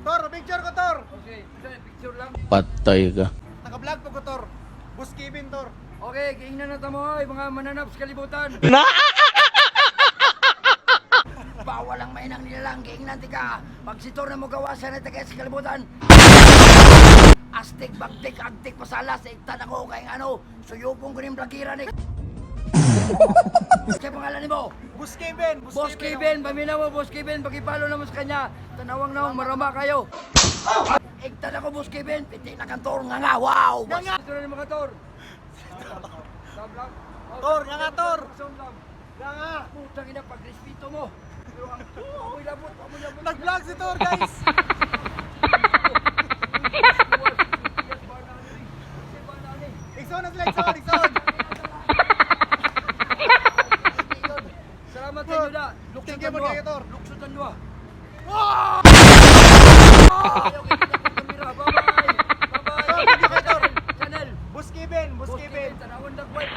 Tor, picture ko, Tor. Okay, picture lang. Patay ka. Naka-vlog po ko, Tor. Boss Kevin, Tor. Okay, kaingnan na tamo ay mga mananap sa kalibutan. Bawal ang mainang nilalang, kaingnan tika. Pag si Tor na mo gawasan na taga sa kalibutan. Astig, bagtik, agtik, pasalas, iktan ako kay ano, suyupong ko ng blagira ni. Kaya pangalan mo? Boss Kevin. Boss Kevin, pamina mo, Boss Kevin, pagipalo naman sa kanya. Tanawang naong marama kayo. Iktan ako, Boss Kevin, piti na kantor, nga, wow! Nga nga. Ito na ni mga Tor. Tor, nga nga, Tor. Nga nga. Putang ina, pag-respeto mo. Amoy labot, amoy labot. Nag-vlog si Tor, guys. Ikson na sila, Ikson. Salamat sa inyo na. Thank you po kayo, Tor. Luksutan dua. Wow! Okay, kamera. Bye-bye. Tor, thank you kay Tor. Channel. Boss Kevin, Boss Kevin. Tanawang dagway.